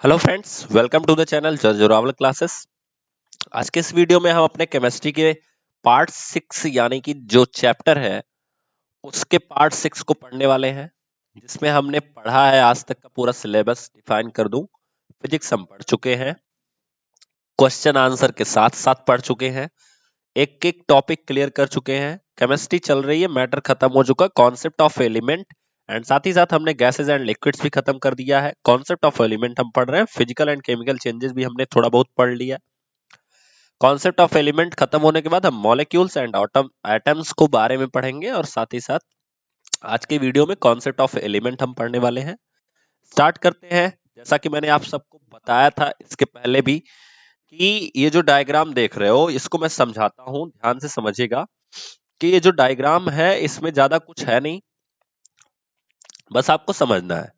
Hello friends, welcome to the channel Joraval classes. आज के इस वीडियो में हम अपने केमिस्ट्री के पार्ट 6 यानी कि जो चैप्टर है उसके पार्ट 6 को पढ़ने वाले हैं, जिसमें हमने पढ़ा है आज तक का पूरा सिलेबस डिफाइन कर दूं। फिजिक्स हम पढ़ चुके हैं, क्वेश्चन आंसर के साथ साथ पढ़ चुके हैं, एक एक टॉपिक क्लियर कर चुके हैं। केमिस्ट्री चल रही है, मैटर खत्म हो चुका, कॉन्सेप्ट ऑफ एलिमेंट एंड साथ ही साथ हमने गैसेस एंड लिक्विड्स भी खत्म कर दिया है। कॉन्सेप्ट ऑफ एलिमेंट हम पढ़ रहे हैं, फिजिकल एंड केमिकल चेंजेस भी हमने थोड़ा बहुत पढ़ लिया। कॉन्सेप्ट ऑफ एलिमेंट खत्म होने के बाद हम मॉलिक्यूल्स एंड एटम्स को बारे में पढ़ेंगे और साथ ही साथ आज के वीडियो में कॉन्सेप्ट ऑफ एलिमेंट हम पढ़ने वाले हैं। स्टार्ट करते हैं। जैसा कि मैंने आप सबको बताया था इसके पहले भी कि ये जो डायग्राम देख रहे हो इसको मैं समझाता हूं, ध्यान से समझिएगा कि ये जो डायग्राम है इसमें ज्यादा कुछ है नहीं, बस आपको समझना है।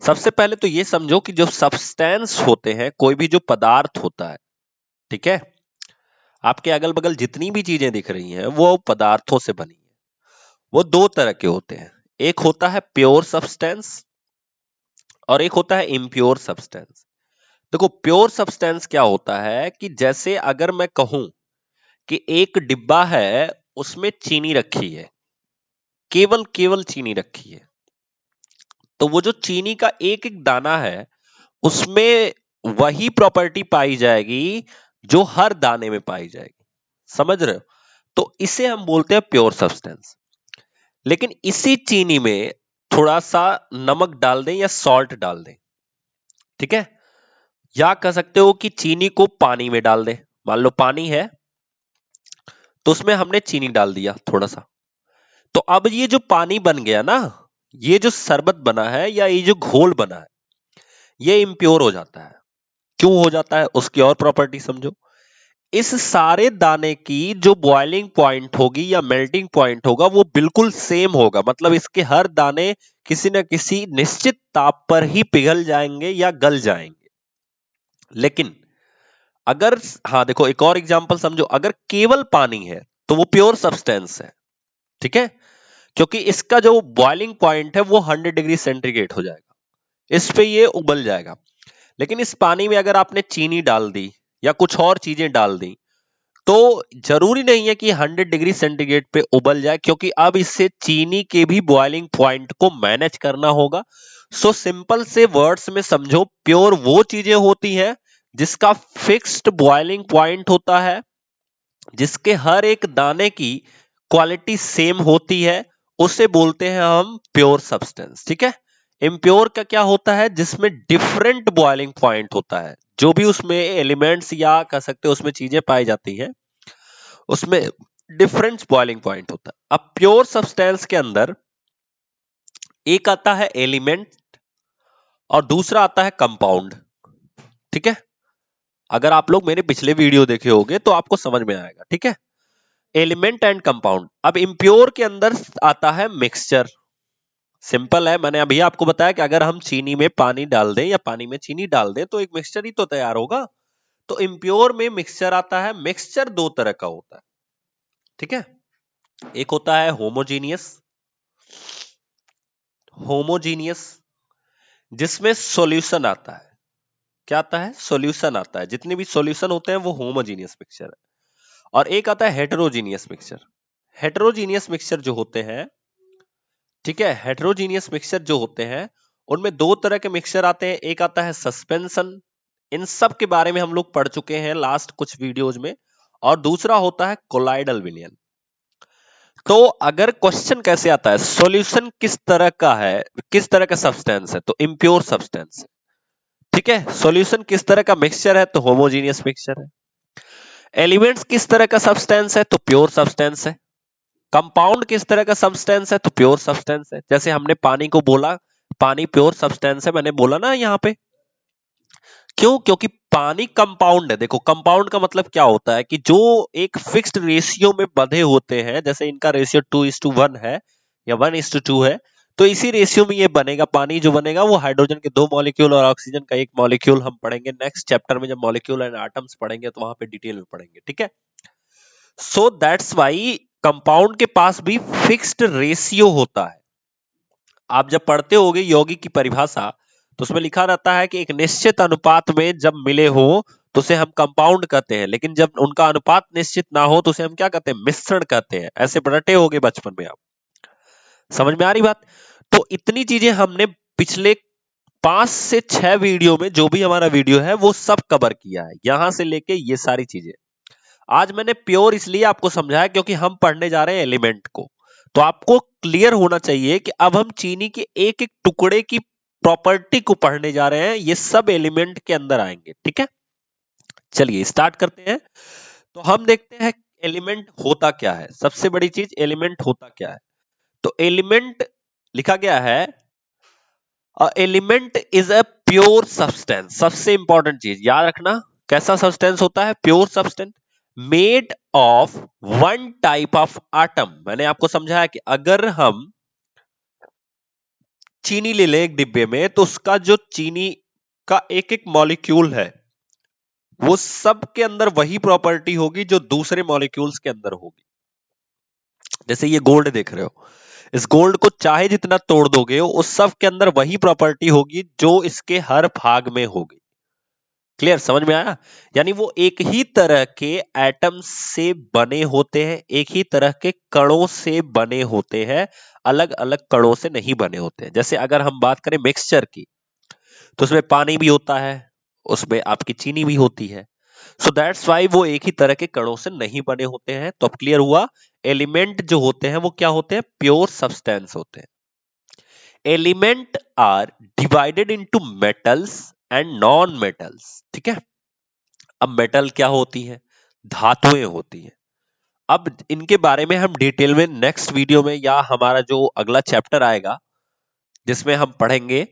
सबसे पहले तो ये समझो कि जो सब्सटेंस होते हैं, कोई भी जो पदार्थ होता है, ठीक है, आपके अगल बगल जितनी भी चीजें दिख रही हैं वो पदार्थों से बनी है। वो दो तरह के होते हैं, एक होता है प्योर सब्सटेंस और एक होता है इम्प्योर सब्सटेंस। देखो, प्योर सब्सटेंस क्या होता है कि जैसे अगर मैं कहूं कि एक डिब्बा है, उसमें चीनी रखी है, केवल केवल चीनी रखी है, तो वो जो चीनी का एक एक दाना है उसमें वही प्रॉपर्टी पाई जाएगी जो हर दाने में पाई जाएगी। समझ रहे हो? तो इसे हम बोलते हैं प्योर सब्सटेंस। लेकिन इसी चीनी में थोड़ा सा नमक डाल दें या सॉल्ट डाल दें, ठीक है, या कह सकते हो कि चीनी को पानी में डाल दें। मान लो पानी है तो उसमें हमने चीनी डाल दिया थोड़ा सा, तो अब ये जो पानी बन गया ना, ये जो शरबत बना है या ये जो घोल बना है, ये इम्प्योर हो जाता है। क्यों हो जाता है उसकी और प्रॉपर्टी समझो। इस सारे दाने की जो बॉइलिंग पॉइंट होगी या मेल्टिंग पॉइंट होगा वो बिल्कुल सेम होगा, मतलब इसके हर दाने किसी न किसी निश्चित ताप पर ही पिघल जाएंगे या गल जाएंगे। लेकिन अगर, हाँ देखो एक और एग्जांपल समझो, अगर केवल पानी है तो वो प्योर सब्सटेंस है, ठीक है, क्योंकि इसका जो बॉइलिंग पॉइंट है वो 100 डिग्री सेंटीग्रेड हो जाएगा, इस पे ये उबल जाएगा। लेकिन इस पानी में अगर आपने चीनी डाल दी या कुछ और चीजें डाल दी तो जरूरी नहीं है कि 100 डिग्री सेंटीग्रेड पे उबल जाए, क्योंकि अब इससे चीनी के भी बॉइलिंग पॉइंट को मैनेज करना होगा। सो सिंपल से वर्ड्स में समझो, प्योर वो चीजें होती हैं जिसका फिक्स्ड बॉइलिंग पॉइंट होता है, जिसके हर एक दाने की क्वालिटी सेम होती है, उसे बोलते हैं हम प्योर सब्सटेंस, ठीक है। इम्प्योर का क्या होता है, जिसमें डिफरेंट बॉइलिंग पॉइंट होता है, जो भी उसमें एलिमेंट्स या कह सकते हो उसमें चीजें पाई जाती हैं उसमें डिफरेंट बॉइलिंग पॉइंट होता है। अब प्योर सब्सटेंस के अंदर एक आता है एलिमेंट और दूसरा आता है कंपाउंड, ठीक है। अगर आप लोग मेरे पिछले वीडियो देखे होंगे तो आपको समझ में आएगा, ठीक है। Element and compound. अब इम्प्योर के अंदर आता है मिक्सचर। सिंपल है, मैंने अभी आपको बताया कि अगर हम चीनी में पानी डाल दें या पानी में चीनी डाल दें तो एक मिक्सचर ही तो तैयार होगा। तो इम्प्योर में मिक्सचर आता है। मिक्सचर दो तरह का होता है, ठीक है। एक होता है होमोजीनियस, होमोजीनियस जिसमें सॉल्यूशन आता है। क्या आता है? सॉल्यूशन आता है। जितने भी सॉल्यूशन होते हैं वो होमोजीनियस मिक्सचर है। और एक आता है हेटेरोजीनियस मिक्सचर। हेटेरोजीनियस मिक्सचर जो होते हैं, ठीक है, हेटेरोजीनियस मिक्सचर जो होते हैं उनमें दो तरह के मिक्सचर आते हैं। एक आता है सस्पेंशन, इन सब के बारे में हम लोग पढ़ चुके हैं लास्ट कुछ वीडियोज में। और दूसरा होता है कोलाइडल विलयन। तो अगर क्वेश्चन कैसे आता है, सॉल्यूशन किस तरह का है, किस तरह का सब्सटेंस है, तो इम्प्योर सब्सटेंस है, ठीक है। सॉल्यूशन किस तरह का मिक्सचर है, तो होमोजीनियस मिक्सचर है। एलिमेंट्स किस तरह का सब्सटेंस है, तो प्योर सब्सटेंस है। कंपाउंड किस तरह का सब्सटेंस है, तो प्योर सब्सटेंस है। जैसे हमने पानी को बोला पानी प्योर सब्सटेंस है, मैंने बोला ना यहाँ पे। क्यों? क्योंकि पानी कंपाउंड है। देखो, कंपाउंड का मतलब क्या होता है कि जो एक फिक्स्ड रेशियो में बंधे होते हैं, जैसे इनका रेशियो 2:1 है या 1:2 है, तो इसी रेशियो में ये बनेगा। पानी जो बनेगा वो हाइड्रोजन के 2 मॉलिक्यूल और ऑक्सीजन का 1 मॉलिक्यूल। हम पढ़ेंगे नेक्स्ट चैप्टर में, जब मॉलिक्यूल एंड एटम्स पढ़ेंगे तो वहां पे डिटेल में पढ़ेंगे, ठीक है। सो दैट्स वाई कंपाउंड के पास भी फिक्स्ड रेशियो होता है। आप जब पढ़ते होगे यौगिक की परिभाषा तो उसमें लिखा रहता है कि एक निश्चित अनुपात में जब मिले हो तो उसे हम कंपाउंड कहते हैं, लेकिन जब उनका अनुपात निश्चित ना हो तो उसे हम क्या कहते हैं, मिश्रण कहते हैं। ऐसे रटे होगे बचपन में आप, समझ में आ रही बात। तो इतनी चीजें हमने पिछले 5 से 6 वीडियो में, जो भी हमारा वीडियो है वो सब कवर किया है, यहां से लेके ये सारी चीजें। आज मैंने प्योर इसलिए आपको समझाया क्योंकि हम पढ़ने जा रहे हैं एलिमेंट को, तो आपको क्लियर होना चाहिए कि अब हम चीनी के एक एक टुकड़े की प्रॉपर्टी को पढ़ने जा रहे हैं, ये सब एलिमेंट के अंदर आएंगे, ठीक है। चलिए स्टार्ट करते हैं। तो हम देखते हैं एलिमेंट होता क्या है। सबसे बड़ी चीज, एलिमेंट होता क्या है। तो एलिमेंट लिखा गया है, element is a pure substance. सबसे इंपॉर्टेंट चीज याद रखना, कैसा सब्सटेंस होता है, pure substance made of one type of atom. मैंने आपको समझाया कि अगर हम चीनी ले लें एक डिब्बे में, तो उसका जो चीनी का एक एक मॉलिक्यूल है वो सब के अंदर वही प्रॉपर्टी होगी जो दूसरे मॉलिक्यूल्स के अंदर होगी। जैसे ये गोल्ड देख रहे हो, इस गोल्ड को चाहे जितना तोड़ दोगे उस सब के अंदर वही प्रॉपर्टी होगी जो इसके हर भाग में होगी। क्लियर, समझ में आया। यानी वो एक ही तरह के एटम से बने होते हैं, एक ही तरह के कणों से बने होते हैं, अलग अलग कणों से नहीं बने होते हैं। जैसे अगर हम बात करें मिक्सचर की, तो उसमें पानी भी होता है, उसमें आपकी चीनी भी होती है। सो दैट्स वाई वो एक ही तरह के कणों से नहीं बने होते हैं। तो अब क्लियर हुआ, एलिमेंट जो होते हैं वो क्या होते हैं, प्योर सब्सटेंस होते हैं। Element are divided into metals and non metals, ठीक है। अब मेटल क्या होती है, धातुएं होती है। अब इनके बारे में हम डिटेल में नेक्स्ट वीडियो में, या हमारा जो अगला चैप्टर आएगा जिसमें हम पढ़ेंगे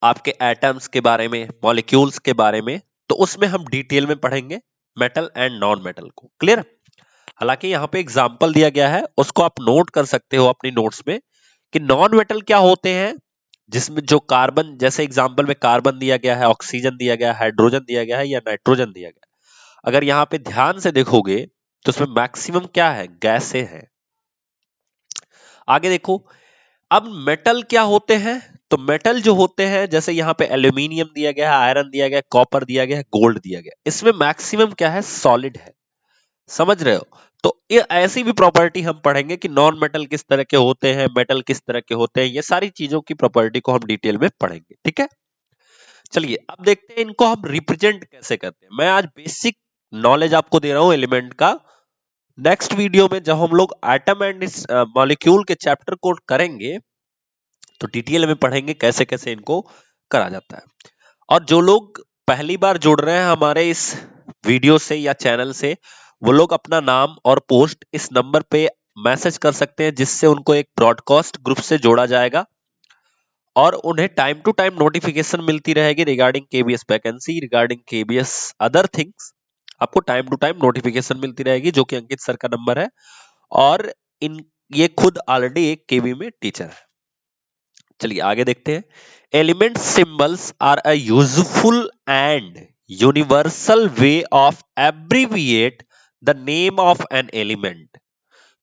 आपके एटम्स के बारे में, मॉलिक्यूल्स के बारे में, तो उसमें हम डिटेल में पढ़ेंगे मेटल एंड नॉन मेटल को। क्लियर। हालांकि यहाँ पे एग्जाम्पल दिया गया है, उसको आप नोट कर सकते हो अपनी नोट्स में कि नॉन मेटल क्या होते हैं, जिसमें जो कार्बन, जैसे एग्जाम्पल में कार्बन दिया गया है, ऑक्सीजन दिया गया है, हाइड्रोजन दिया गया है या नाइट्रोजन दिया गया है। अगर यहाँ पे ध्यान से देखोगे तो उसमें मैक्सिमम क्या है, गैसें हैं। आगे देखो, अब मेटल क्या होते हैं। तो मेटल जो होते हैं, जैसे यहाँ पे एल्यूमिनियम दिया गया है, आयरन दिया गया है, कॉपर दिया गया है, गोल्ड दिया गया है, इसमें मैक्सिमम क्या है, सॉलिड है। समझ रहे हो। तो ये ऐसी भी प्रॉपर्टी हम पढ़ेंगे कि नॉन मेटल किस तरह के होते हैं, मेटल किस तरह के होते हैं, ये सारी चीजों की प्रॉपर्टी को हम डिटेल में पढ़ेंगे, ठीक है। चलिए अब देखते हैं इनको हम रिप्रेजेंट कैसे करते हैं। मैं आज बेसिक नॉलेज आपको दे रहा हूं एलिमेंट का। नेक्स्ट वीडियो में जब हम लोग एटम एंड मॉलिक्यूल के चैप्टर को करेंगे तो डिटेल में पढ़ेंगे कैसे कैसे इनको करा जाता है। और जो लोग पहली बार जुड़ रहे हैं हमारे इस वीडियो से या चैनल से, वो लोग अपना नाम और पोस्ट इस नंबर पे मैसेज कर सकते हैं, जिससे उनको एक ब्रॉडकास्ट ग्रुप से जोड़ा जाएगा और उन्हें टाइम टू टाइम नोटिफिकेशन मिलती रहेगी regarding KBS vacancy, regarding KBS other things. आपको टाइम टू टाइम नोटिफिकेशन मिलती रहेगी, जो कि अंकित सर का नंबर है। और इन ये खुद ऑलरेडी एक केबी में टीचर है। चलिए आगे देखते हैं। Element symbols are a useful and universal way of abbreviate the name of an element.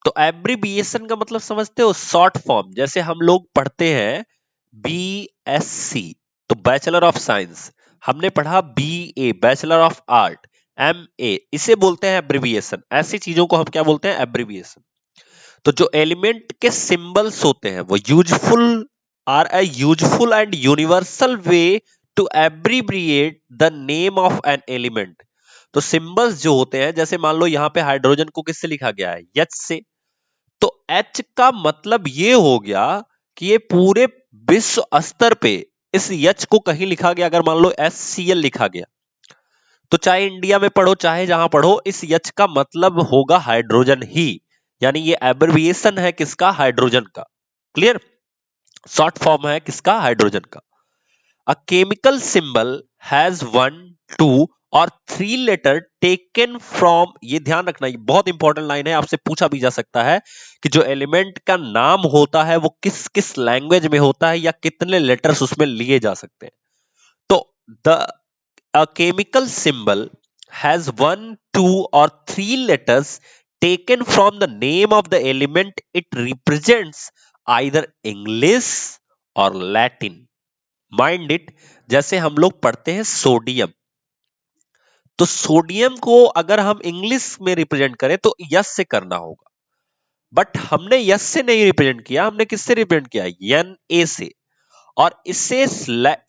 तो एब्रीविएशन का मतलब समझते हो, शॉर्ट फॉर्म। जैसे हम लोग पढ़ते हैं BSc, तो बैचलर ऑफ साइंस, हमने पढ़ा BA bachelor of art, MA, इसे बोलते हैं एब्रीविएशन। ऐसी चीजों को हम क्या बोलते हैं, एब्रीविएशन। तो जो एलिमेंट के सिंबल्स होते हैं वो useful are a useful and universal way to abbreviate the name of an element. तो सिंबल्स जो होते हैं, जैसे मान लो यहाँ पे हाइड्रोजन को किससे लिखा गया है, H से, तो H का मतलब ये हो गया कि ये पूरे विश्व स्तर पे इस H को कहीं लिखा गया, अगर मान लो HCl लिखा गया, तो चाहे इंडिया में पढ़ो चाहे जहां पढ़ो, इस H का मतलब होगा हाइड्रोजन ही। यानी ये एब्रिविएशन है किसका, हाइड्रोजन का। क्लियर, शॉर्ट फॉर्म है किसका, हाइड्रोजन का। अ केमिकल सिंबल हैज 1, 2 और 3 लेटर टेकन फ्रॉम, ये ध्यान रखना, ये बहुत इंपॉर्टेंट लाइन है, आपसे पूछा भी जा सकता है कि जो एलिमेंट का नाम होता है वो किस किस लैंग्वेज में होता है या कितने लेटर्स उसमें लिए जा सकते हैं। तो the a chemical symbol has 1, 2 or 3 letters taken from the name of the element it represents, either English or Latin. Mind it, जैसे हम लोग पढ़ते हैं सोडियम, तो सोडियम को अगर हम इंग्लिश में रिप्रेजेंट करें तो यस से करना होगा, बट हमने यस से नहीं रिप्रेजेंट किया, हमने किससे रिप्रेजेंट किया, एन ए से। और इससे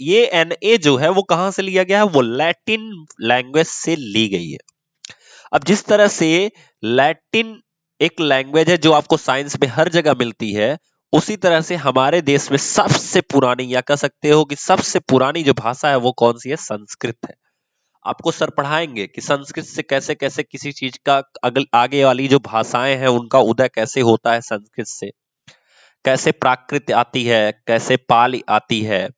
ये एन ए जो है वो कहां से लिया गया है, वो लैटिन लैंग्वेज से ली गई है। अब जिस तरह से लैटिन एक लैंग्वेज है जो आपको साइंस में हर जगह मिलती है, उसी तरह से हमारे देश में सबसे पुरानी, या कह सकते हो कि सबसे पुरानी जो भाषा है वो कौन सी है, संस्कृत है। आपको सर पढ़ाएंगे कि संस्कृत से कैसे कैसे किसी चीज का आगे वाली जो भाषाएं हैं उनका उदय कैसे होता है संस्कृत से, कैसे प्राकृत आती है, कैसे पाली आती है,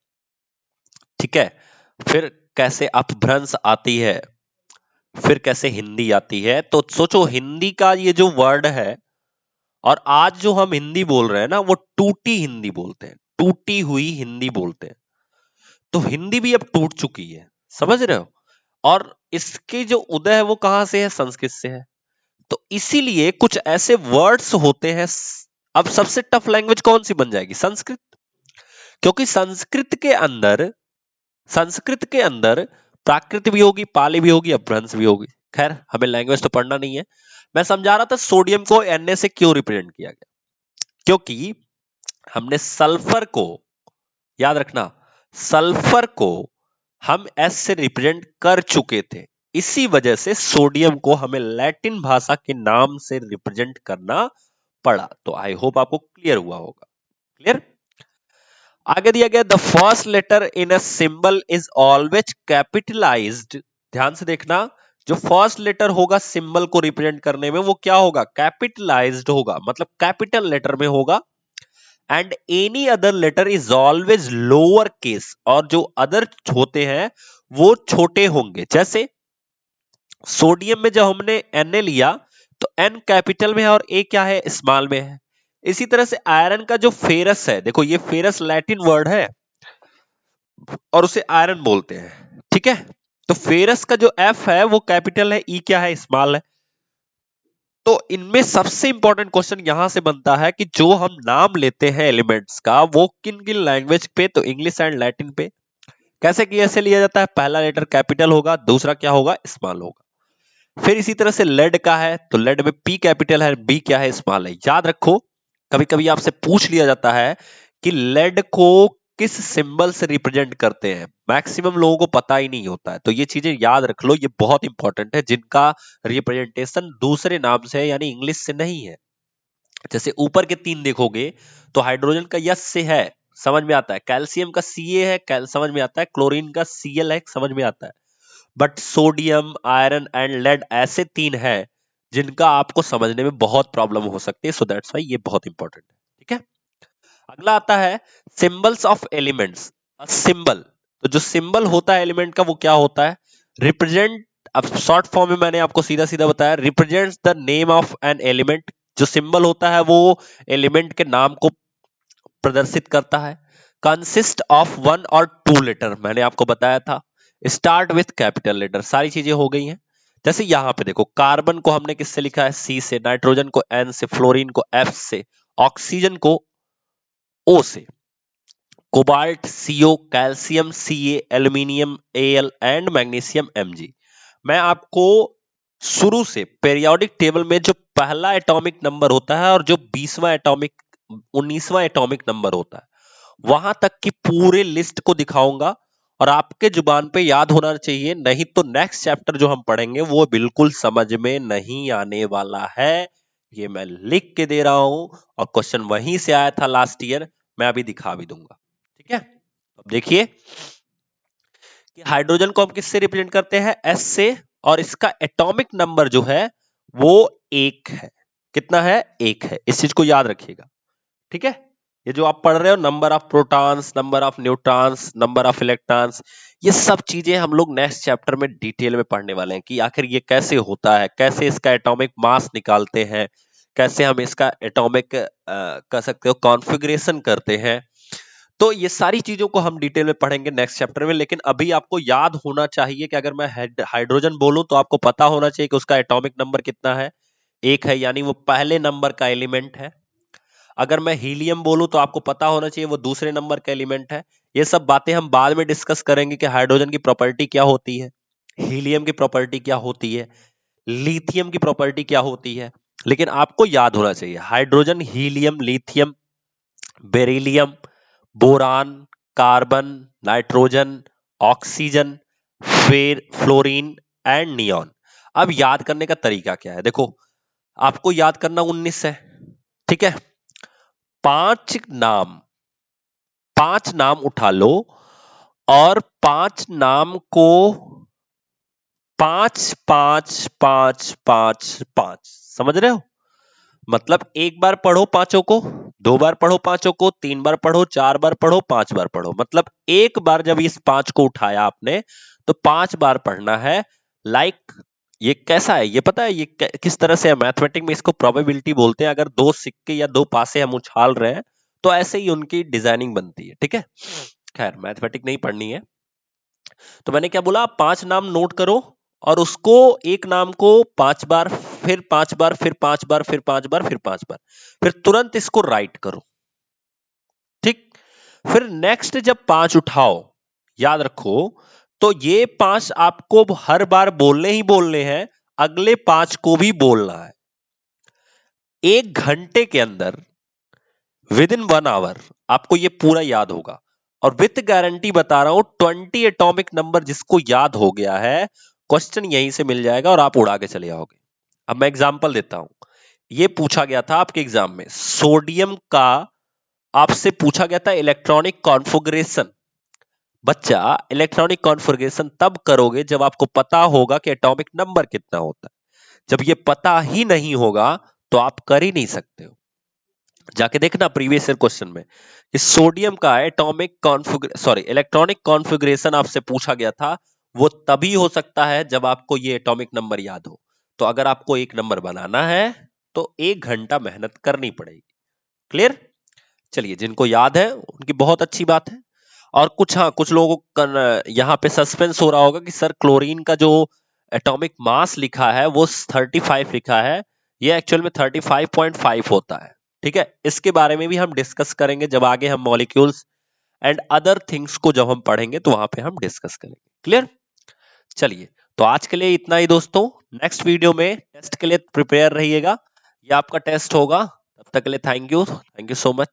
ठीक है, फिर कैसे अपभ्रंश आती है, फिर कैसे हिंदी आती है। तो सोचो हिंदी का ये जो वर्ड है, और आज जो हम हिंदी बोल रहे हैं ना वो टूटी हिंदी बोलते हैं, टूटी हुई हिंदी बोलते हैं। तो हिंदी भी अब टूट चुकी है, समझ रहे हो। और इसके जो उदय है वो कहां से है, संस्कृत से है। तो इसीलिए कुछ ऐसे वर्ड्स होते हैं, अब सबसे टफ लैंग्वेज कौन सी बन जाएगी, संस्कृत, क्योंकि संस्कृत के अंदर प्राकृत भी होगी, पाली भी होगी, अपभ्रंश भी होगी। खैर हमें लैंग्वेज तो पढ़ना नहीं है। मैं समझा रहा था सोडियम को Na से क्यों रिप्रेजेंट किया गया, क्योंकि हमने सल्फर को, याद रखना, सल्फर को हम S से रिप्रेजेंट कर चुके थे, इसी वजह से सोडियम को हमें लैटिन भाषा के नाम से रिप्रेजेंट करना पड़ा। तो आई होप आपको क्लियर हुआ होगा। क्लियर। आगे दिया गया, the first letter in a symbol is always capitalised. ध्यान से देखना, जो फर्स्ट लेटर होगा सिंबल को रिप्रेजेंट करने में वो क्या होगा, कैपिटलाइज्ड होगा, मतलब कैपिटल लेटर में होगा। And any other letter is always lower case, और जो अदर होते हैं वो छोटे होंगे। जैसे सोडियम में जब हमने Na लिया तो N कैपिटल में है और A क्या है, स्मॉल में है। इसी तरह से आयरन का जो फेरस है, देखो ये फेरस लैटिन वर्ड है और उसे आयरन बोलते हैं, ठीक है। तो फेरस का जो F है वो कैपिटल है, E क्या है, स्मॉल है। तो इनमें सबसे इंपॉर्टेंट क्वेश्चन यहां से बनता है कि जो हम नाम लेते हैं एलिमेंट्स का वो किन किन लैंग्वेज पे, तो इंग्लिश एंड लैटिन पे। कैसे लिया जाता है, पहला लेटर कैपिटल होगा, दूसरा क्या होगा, स्मॉल होगा। फिर इसी तरह से लेड का है तो लेड में P कैपिटल है, B क्या है, स्मॉल है। याद रखो कभी कभी आपसे पूछ लिया जाता है कि लेड को किस सिंबल से रिप्रेजेंट करते हैं, मैक्सिमम लोगों को पता ही नहीं होता है। तो ये चीजें याद रख लो, ये बहुत इंपॉर्टेंट है, जिनका रिप्रेजेंटेशन दूसरे नाम से है यानी इंग्लिश से नहीं है। जैसे ऊपर के तीन देखोगे तो हाइड्रोजन का यस से है, समझ में आता है, कैल्शियम का Ca है, समझ में आता है, क्लोरीन का Cl है, समझ में आता है। But sodium, iron and lead ऐसे तीन हैं जिनका आपको समझने में बहुत प्रॉब्लम हो सकती है। सो दैट्स व्हाई ये बहुत इंपॉर्टेंट है, ठीक है। अगला आता है सिंबल्स ऑफ एलिमेंट्स। सिंबल, तो जो सिंबल होता है एलिमेंट का वो क्या होता है, रिप्रेजेंट। अब शॉर्ट फॉर्म में मैंने आपको सीधा सीधा बताया, represents the name of an element. जो सिंबल होता है वो एलिमेंट के नाम को प्रदर्शित करता है। कंसिस्ट ऑफ वन और टू लेटर, मैंने आपको बताया था। स्टार्ट विथ कैपिटल लेटर, सारी चीजें हो गई हैं। जैसे यहां पे देखो, कार्बन को हमने किससे लिखा है, C से, नाइट्रोजन को N से, फ्लोरीन को F से, ऑक्सीजन को O से, cobalt CO, calcium Ca, aluminium Al and magnesium Mg। मैं आपको शुरू से पेरियोडिक टेबल में जो पहला एटॉमिक नंबर होता है और जो 19वां एटॉमिक नंबर होता है वहां तक की पूरे लिस्ट को दिखाऊंगा, और आपके जुबान पे याद होना चाहिए, नहीं तो नेक्स्ट चैप्टर जो हम पढ़ेंगे वो बिल्कुल समझ में नहीं आने वाला है। ये मैं लिख के दे रहा हूं, और क्वेश्चन वहीं से आया था लास्ट ईयर, मैं अभी दिखा भी दूंगा, ठीक है। अब देखिए कि हाइड्रोजन को हम किससे रिप्रेजेंट करते हैं, S से, और इसका एटॉमिक नंबर जो है वो 1 है। कितना है, 1 है, इस चीज को याद रखिएगा, ठीक है। ये जो आप पढ़ रहे हो, number of protons, number of neutrons, number of electrons, ये सब चीजें हम लोग नेक्स्ट चैप्टर में डिटेल में पढ़ने वाले हैं कि आखिर ये कैसे होता है, कैसे इसका एटॉमिक मास निकालते हैं, कैसे हम इसका एटॉमिक कह सकते हो कॉन्फ़िगरेशन करते हैं। तो ये सारी चीजों को हम डिटेल में पढ़ेंगे नेक्स्ट चैप्टर में। लेकिन अभी आपको याद होना चाहिए कि अगर मैं हाइड्रोजन बोलूं तो आपको पता होना चाहिए कि उसका एटॉमिक नंबर कितना है, 1 है, यानी वो पहले नंबर का एलिमेंट है। अगर मैं हीलियम बोलूं तो आपको पता होना चाहिए वो दूसरे नंबर का एलिमेंट है। ये सब बातें हम बाद में डिस्कस करेंगे कि हाइड्रोजन की प्रॉपर्टी क्या होती है, हीलियम की प्रॉपर्टी क्या होती है, लिथियम की प्रॉपर्टी क्या होती है। लेकिन आपको याद होना चाहिए hydrogen, helium, lithium, beryllium, boron, carbon, nitrogen, oxygen, फिर फ्लोरीन एंड नियॉन। अब याद करने का तरीका क्या है, देखो आपको याद करना 19 है, ठीक है। पांच नाम, पांच नाम उठा लो और पांच नाम को 5 5 5 5 5, समझ रहे हो? मतलब एक बार पढ़ो पांचों को, दो बार पढ़ो पांचों को, तीन बार पढ़ो, चार बार पढ़ो, पांच बार पढ़ो। मतलब एक बार जब इस पांच को उठाया आपने तो 5 बार पढ़ना है। लाइक ये कैसा है ये पता है, ये किस तरह से है? मैथमेटिक्स में इसको प्रोबेबिलिटी बोलते हैं। अगर दो सिक्के या दो पासे हम उछाल रहे हैं तो ऐसे ही उनकी डिजाइनिंग बनती है, ठीक है। खैर मैथमेटिक्स नहीं पढ़नी है। तो मैंने क्या बोला, 5 नाम नोट करो और उसको एक नाम को 5 बार, फिर 5 बार, फिर 5 बार, फिर 5 बार, फिर 5 बार, फिर तुरंत इसको राइट करो, ठीक। फिर नेक्स्ट जब 5 उठाओ, याद रखो, तो ये 5 आपको हर बार बोलने ही बोलने हैं, अगले 5 को भी बोलना है। 1 घंटे के अंदर, विद इन 1 आवर आपको ये पूरा याद होगा। और विथ गारंटी बता रहा हूं, 20 एटॉमिक नंबर जिसको याद हो गया है, क्वेश्चन यहीं से मिल जाएगा और आप उड़ा के चले जाओगे। अब मैं एग्जांपल देता हूं। ये पूछा गया था आपके एग्जाम में, सोडियम का आपसे पूछा गया था इलेक्ट्रॉनिक कॉन्फ़िगरेशन। बच्चा, इलेक्ट्रॉनिक कॉन्फ़िगरेशन तब करोगे जब आपको पता होगा कि एटॉमिक नंबर कितना होता है। जब ये पता ही नहीं होगा तो आप कर ही नहीं सकते हो। जाके देखना प्रीवियस ईयर क्वेश्चन में, इस सोडियम का एटॉमिक सॉरी इलेक्ट्रॉनिक कॉन्फ़िगरेशन आपसे पूछा गया था। वो तभी हो सकता है जब आपको ये एटॉमिक नंबर याद हो। तो अगर आपको एक नंबर बनाना है तो 1 घंटा मेहनत करनी पड़ेगी। क्लियर? चलिए, जिनको याद है उनकी बहुत अच्छी बात है। और कुछ, हाँ, कुछ लोगों को यहाँ पे सस्पेंस हो रहा होगा कि सर क्लोरीन का जो एटॉमिक मास लिखा है वो 35 लिखा है, ये एक्चुअल में 35.5 होता है, ठीक है। इसके बारे में भी हम डिस्कस करेंगे जब आगे हम मॉलिक्यूल्स एंड अदर थिंग्स को जब हम पढ़ेंगे तो वहां पे हम डिस्कस करेंगे। क्लियर? चलिए, तो आज के लिए इतना ही दोस्तों। नेक्स्ट वीडियो में टेस्ट के लिए प्रिपेयर रहिएगा, ये आपका टेस्ट होगा। तब तक के लिए थैंक यू सो मच।